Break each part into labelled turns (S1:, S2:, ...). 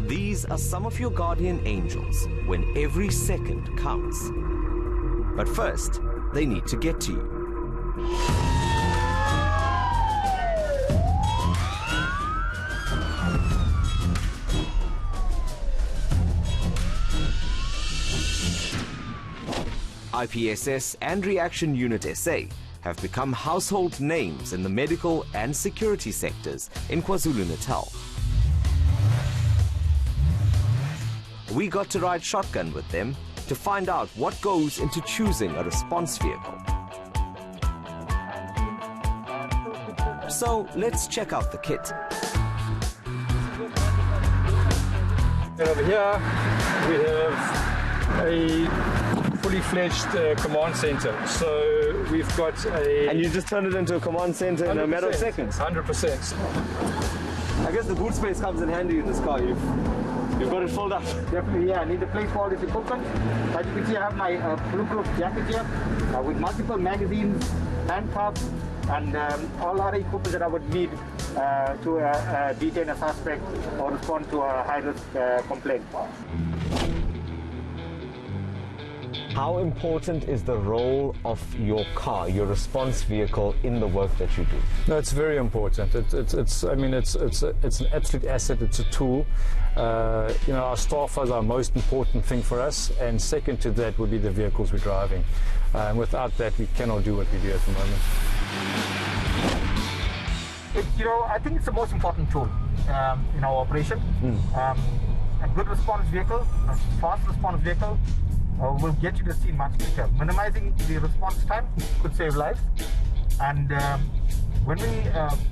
S1: These are some of your guardian angels when every second counts. But first, they need to get to you. IPSS and Reaction Unit SA have become household names in the medical and security sectors in KwaZulu-Natal. We got to ride shotgun with them to find out what goes into choosing a response vehicle. So let's check out the kit.
S2: And over here we have a fully fledged command center. So we've got a...
S3: And you just turned it into a command center in a matter of seconds?
S2: 100%.
S3: I guess the boot space comes in handy in this car. You've got it filled up.
S4: Definitely, yeah. I need a place for all this equipment. As you can see, I have my bulletproof jacket here with multiple magazines, handcuffs, and all other equipment that I would need to detain a suspect or respond to a high-risk complaint.
S3: How important is the role of your car, your response vehicle, in the work that you do?
S2: No, it's very important. It's an absolute asset. It's a tool. Our staff is our most important thing for us, and second to that would be the vehicles we're driving. Without that, we cannot do what we do at the moment.
S4: I think it's the most important tool in our operation. A good response vehicle, a fast response vehicle, will get you to the scene much quicker. Minimizing the response time could save lives. And when we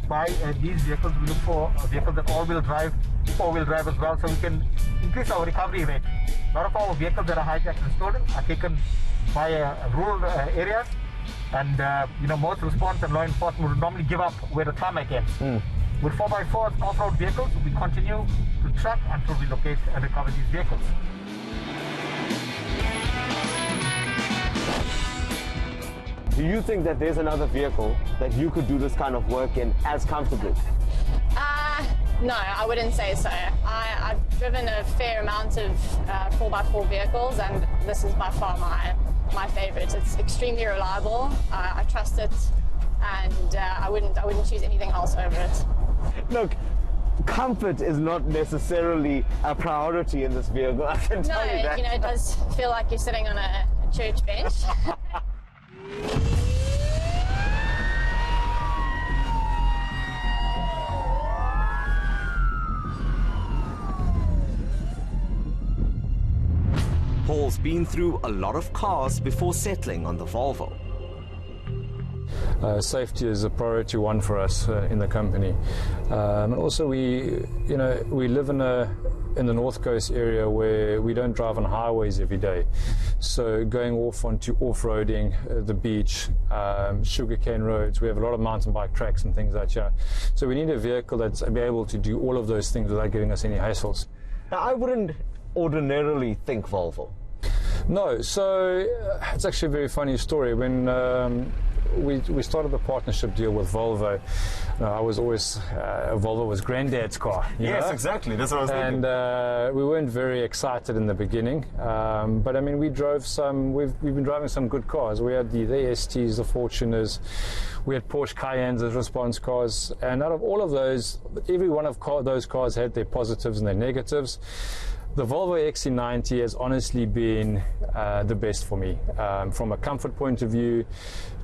S4: buy these vehicles, we look for vehicles that all-wheel drive, four-wheel drive as well, so we can increase our recovery rate. A lot of our vehicles that are hijacked and stolen are taken by rural areas, and most response and law enforcement would normally give up where the tarmac ends. With 4x4 off-road vehicles, we continue to track until we locate and recover these vehicles.
S3: Do you think that there's another vehicle that you could do this kind of work in as comfortably?
S5: No, I wouldn't say so. I've driven a fair amount of 4x4 vehicles, and this is by far my favorite. It's extremely reliable. I trust it, and I wouldn't choose anything else over it.
S3: Look, comfort is not necessarily a priority in this vehicle, I can tell you that.
S5: No, it does feel like you're sitting on a church bench.
S1: Paul's been through a lot of cars before settling on the Volvo.
S2: Safety is a priority one for us in the company. And also we live in the North Coast area where we don't drive on highways every day. So going off onto off-roading, the beach, sugarcane roads, we have a lot of mountain bike tracks and things like that. So we need a vehicle that's able to do all of those things without giving us any hassles.
S3: Now, I wouldn't ordinarily think Volvo.
S2: No, so it's actually a very funny story. When we started the partnership deal with Volvo, I was always, Volvo was granddad's car.
S3: Yes, exactly, that's what I was thinking.
S2: And we weren't very excited in the beginning, but I mean, we've been driving some good cars. We had the STs, the Fortuners, we had Porsche Cayennes as response cars, and out of all of those, every one of those cars had their positives and their negatives. The Volvo XC90 has honestly been the best for me, from a comfort point of view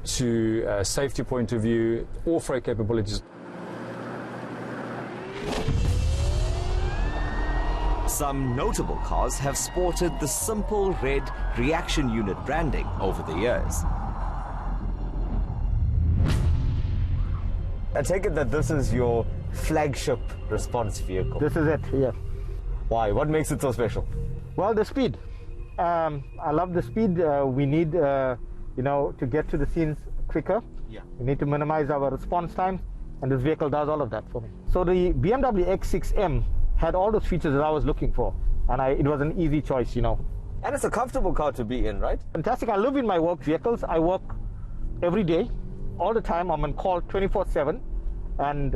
S2: to a safety point of view, off-road capabilities.
S1: Some notable cars have sported the simple red reaction unit branding over the years.
S3: I take it that this is your flagship response vehicle.
S4: This is it, yes.
S3: Why? What makes it so special?
S4: Well, the speed. I love the speed. We need, to get to the scenes quicker.
S3: Yeah.
S4: We need to minimize our response time, and this vehicle does all of that for me. So the BMW X6M had all those features that I was looking for, and it was an easy choice, And
S3: it's a comfortable car to be in, right?
S4: Fantastic. I live in my work vehicles. I work every day, all the time. I'm on call 24/7, and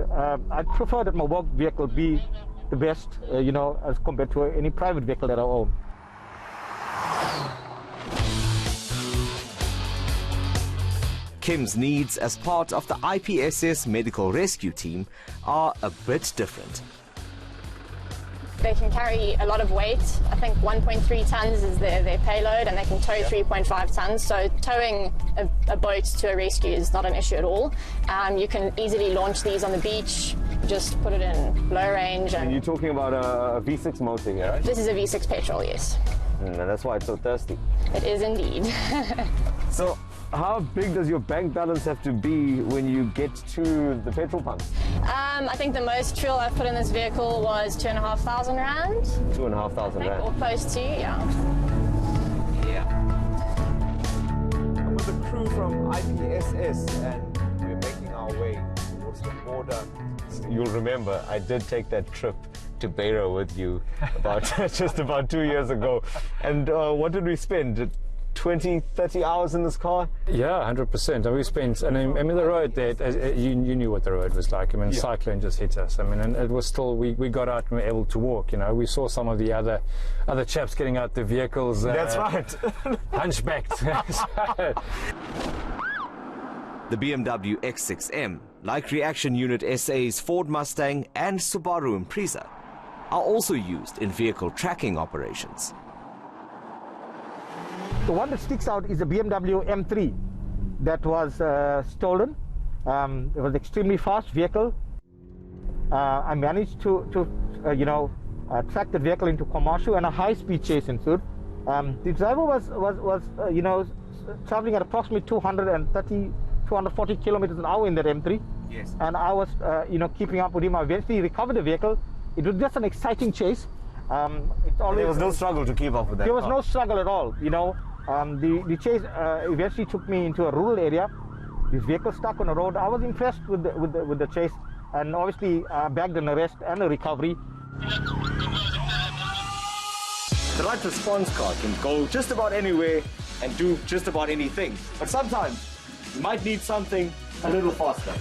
S4: I prefer that my work vehicle be the best, as compared to any private vehicle that I own.
S1: Kim's needs as part of the IPSS medical rescue team are a bit different.
S5: They can carry a lot of weight. I think 1.3 tons is their payload, and they can tow 3.5 tons. So towing a boat to a rescue is not an issue at all. You can easily launch these on the beach, just put it in low range.
S3: And you're talking about a V6 motor here, right?
S5: This is a V6 petrol, yes.
S3: And that's why it's so thirsty.
S5: It is indeed.
S3: So how big does your bank balance have to be when you get to the petrol pump?
S5: I think the most fuel I've put in this vehicle was 2,500 rand.
S3: 2,500 rand.
S5: Or close to, yeah.
S3: I'm with the crew from IPSS and we're making our way towards the border. You'll remember I did take that trip to Beira with you just about 2 years ago. And what did we spend? 20, 30 hours in this car?
S2: Yeah, 100%. And we spent, and I mean, the road there, you knew what the road was like. I mean, cyclone just hit us. I mean, and it was still, we got out and we were able to walk, We saw some of the other chaps getting out the vehicles.
S3: That's right.
S2: Hunchbacked.
S1: The BMW X6M, like Reaction Unit SA's Ford Mustang and Subaru Impreza, are also used in vehicle tracking operations.
S4: The one that sticks out is a BMW M3 that was stolen. It was an extremely fast vehicle. I managed to track the vehicle into Kwamashu, and a high-speed chase ensued. The driver was traveling at approximately 240 kilometers an hour in that M3.
S1: Yes.
S4: And I was, keeping up with him. I eventually recovered the vehicle. It was just an exciting chase.
S3: There was no struggle to keep up with that.
S4: There was no struggle at all, The chase eventually took me into a rural area. This vehicle stuck on the road. I was impressed with the chase, and obviously bagged an arrest and a recovery.
S3: The right response car can go just about anywhere and do just about anything. But sometimes you might need something a little faster.